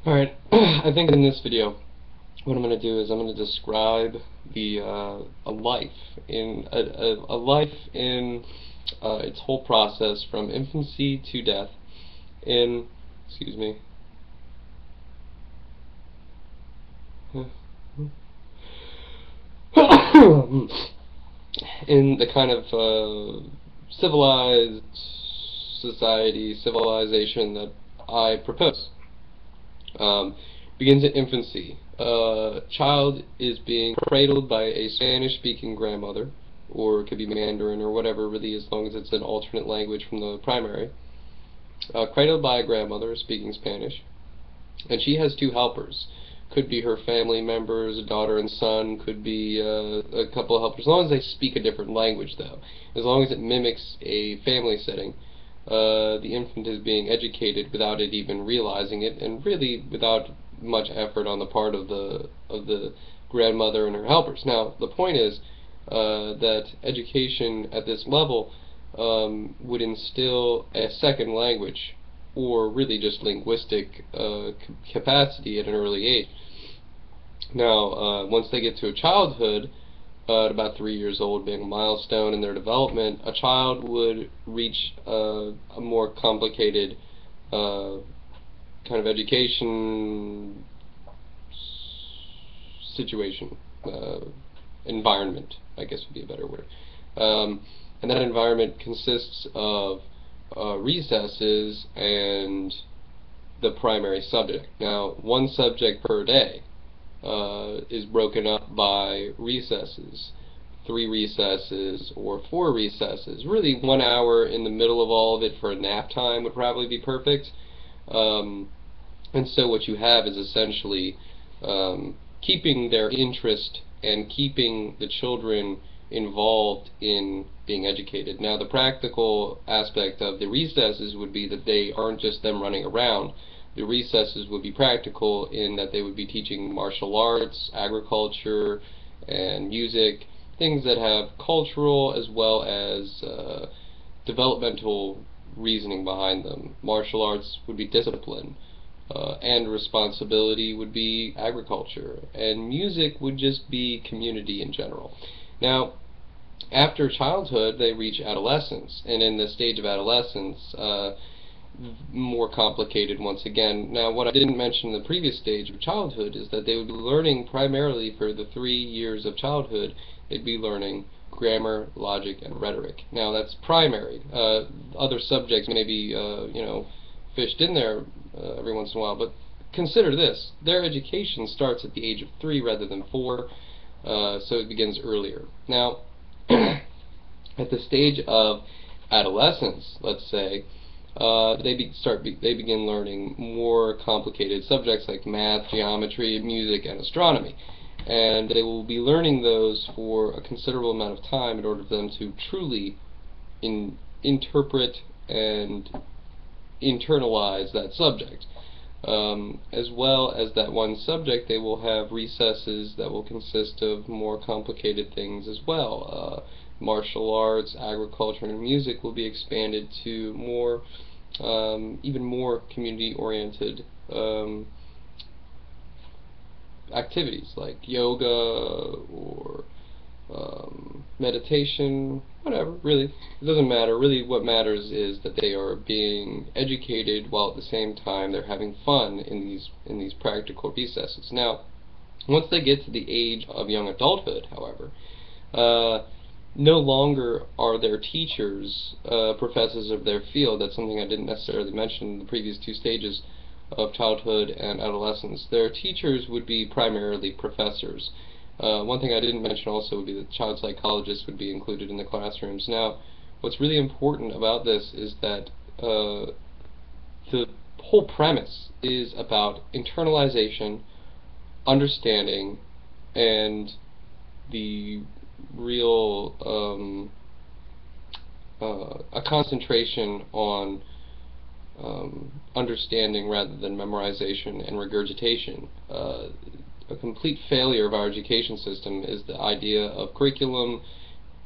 Alright, I think in this video what I'm going to do is I'm going to describe the a life in its whole process from infancy to death in, excuse me, in the kind of civilized civilization that I propose. Begins at infancy. Child is being cradled by a Spanish-speaking grandmother, or it could be Mandarin or whatever, really, as long as it's an alternate language from the primary. Cradled by a grandmother speaking Spanish, and she has two helpers. Could be her family members, a daughter and son, could be a couple of helpers, as long as they speak a different language, though. As long as it mimics a family setting. The infant is being educated without it even realizing it, and really without much effort on the part of the grandmother and her helpers. Now, the point is that education at this level would instill a second language, or really just linguistic capacity at an early age. Now, once they get to childhood, at about 3 years old, being a milestone in their development, a child would reach a more complicated kind of education situation, environment, I guess would be a better word. And that environment consists of recesses and the primary subject. Now, one subject per day is broken up by recesses, 3 recesses or 4 recesses. Really, 1 hour in the middle of all of it for a nap time would probably be perfect. And so what you have is essentially keeping their interest and keeping the children involved in being educated. Now, the practical aspect of the recesses would be that they aren't just them running around. The recesses would be practical in that they would be teaching martial arts, agriculture, and music, things that have cultural as well as developmental reasoning behind them. Martial arts would be discipline, and responsibility would be agriculture, and music would just be community in general. Now, after childhood, they reach adolescence, and in the stage of adolescence, more complicated once again. Now, what I didn't mention in the previous stage of childhood is that they would be learning primarily for the 3 years of childhood, they'd be learning grammar, logic, and rhetoric. Now, that's primary. Other subjects may be, fished in there every once in a while, but consider this. Their education starts at the age of 3 rather than 4, so it begins earlier. Now, at the stage of adolescence, let's say, they begin learning more complicated subjects like math, geometry, music, and astronomy. And they will be learning those for a considerable amount of time in order for them to truly interpret and internalize that subject. As well as that one subject, they will have recesses that will consist of more complicated things as well. Martial arts, agriculture, and music will be expanded to more, even more community-oriented activities like yoga or meditation, whatever, really. It doesn't matter. Really, what matters is that they are being educated while at the same time they're having fun in these practical recesses. Now, once they get to the age of young adulthood, however, no longer are their teachers professors of their field. That's something I didn't necessarily mention in the previous 2 stages of childhood and adolescence. Their teachers would be primarily professors. One thing I didn't mention also would be that child psychologists would be included in the classrooms. Now, what's really important about this is that the whole premise is about internalization, understanding, and the real a concentration on understanding rather than memorization and regurgitation. A complete failure of our education system is the idea of curriculum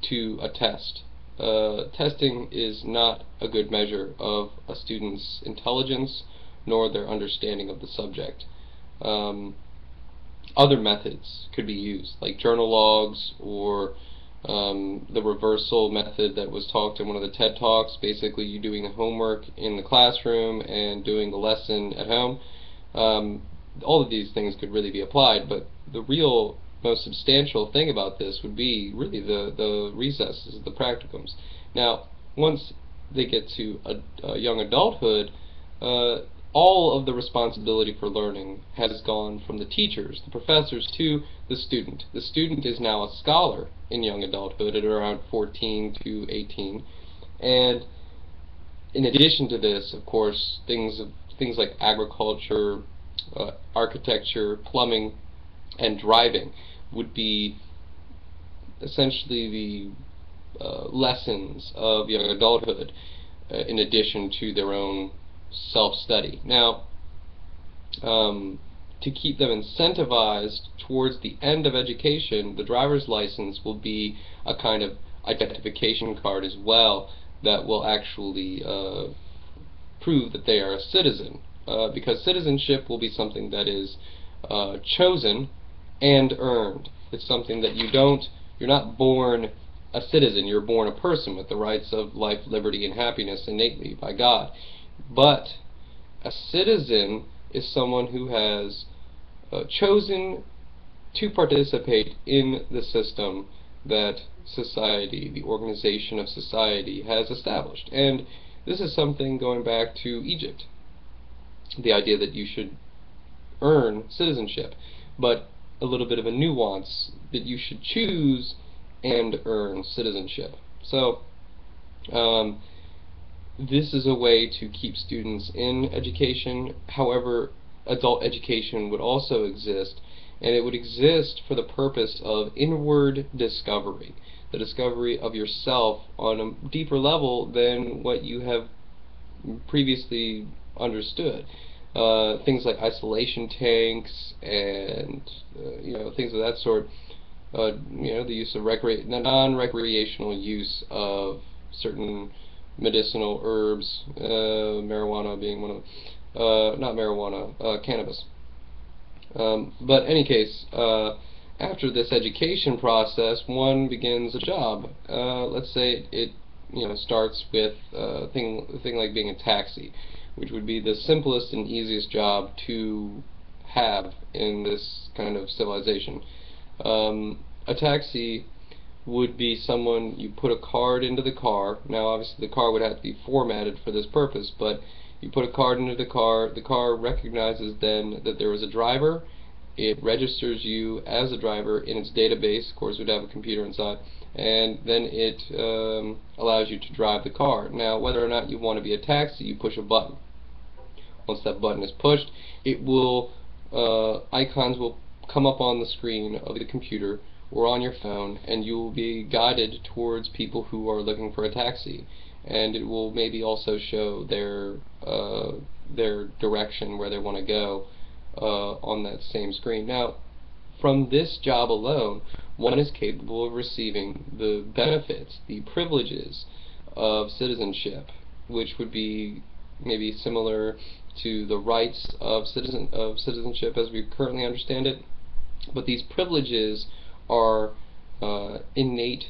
to a test. Testing is not a good measure of a student's intelligence, nor their understanding of the subject. Other methods could be used, like journal logs, or the reversal method that was talked in one of the TED Talks, basically you doing the homework in the classroom and doing the lesson at home. All of these things could really be applied, but the real most substantial thing about this would be really the recesses, the practicums. Now, once they get to a young adulthood, all of the responsibility for learning has gone from the teachers, the professors, to the student. The student is now a scholar in young adulthood at around 14 to 18, and in addition to this, of course, things like agriculture, architecture, plumbing, and driving would be essentially the lessons of young adulthood, in addition to their own self-study. Now, to keep them incentivized towards the end of education, the driver's license will be a kind of identification card as well that will actually prove that they are a citizen, because citizenship will be something that is chosen and earned. It's something that you're not born a citizen, you're born a person with the rights of life, liberty, and happiness innately by God. But a citizen is someone who has chosen to participate in the system that society, the organization of society, has established. And this is something going back to Egypt, the idea that you should earn citizenship, but a little bit of a nuance that you should choose and earn citizenship. So this is a way to keep students in education. However, adult education would also exist, and it would exist for the purpose of inward discovery, the discovery of yourself on a deeper level than what you have previously understood. Things like isolation tanks and things of that sort. The use of non-recreational use of certain medicinal herbs, marijuana being one of them. Not marijuana, cannabis. But in any case, after this education process, one begins a job. Let's say it starts with a thing like being a taxi, which would be the simplest and easiest job to have in this kind of civilization. A taxi would be someone, you put a card into the car. Now obviously the car would have to be formatted for this purpose, but you put a card into the car recognizes then that there is a driver, it registers you as a driver in its database, of course it would have a computer inside, and then it allows you to drive the car. Now whether or not you want to be a taxi, you push a button. Once that button is pushed, it will, icons will come up on the screen of the computer or on your phone, and you will be guided towards people who are looking for a taxi, and it will maybe also show their direction where they want to go on that same screen. Now, from this job alone, one is capable of receiving the benefits, the privileges of citizenship, which would be maybe similar to the rights of citizenship as we currently understand it, but these privileges are innate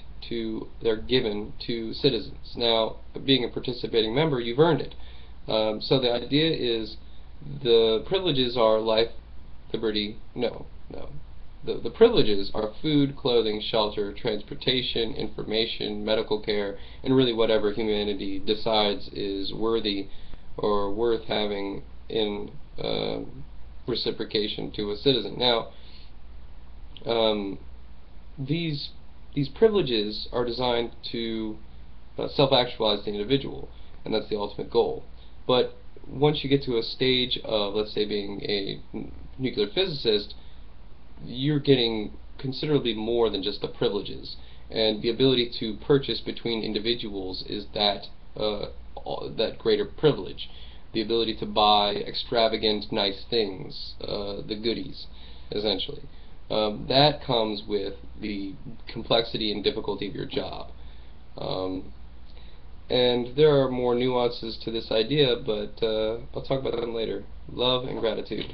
they're given to citizens. Now, being a participating member, you've earned it. So the idea is the privileges are life, liberty, the privileges are food, clothing, shelter, transportation, information, medical care, and really whatever humanity decides is worthy or worth having in reciprocation to a citizen. Now, these privileges are designed to self-actualize the individual, and that's the ultimate goal. But once you get to a stage of, let's say, being a nuclear physicist, you're getting considerably more than just the privileges, and the ability to purchase between individuals is that greater privilege. The ability to buy extravagant, nice things, the goodies, essentially. That comes with the complexity and difficulty of your job. And there are more nuances to this idea, but I'll talk about them later. Love and gratitude.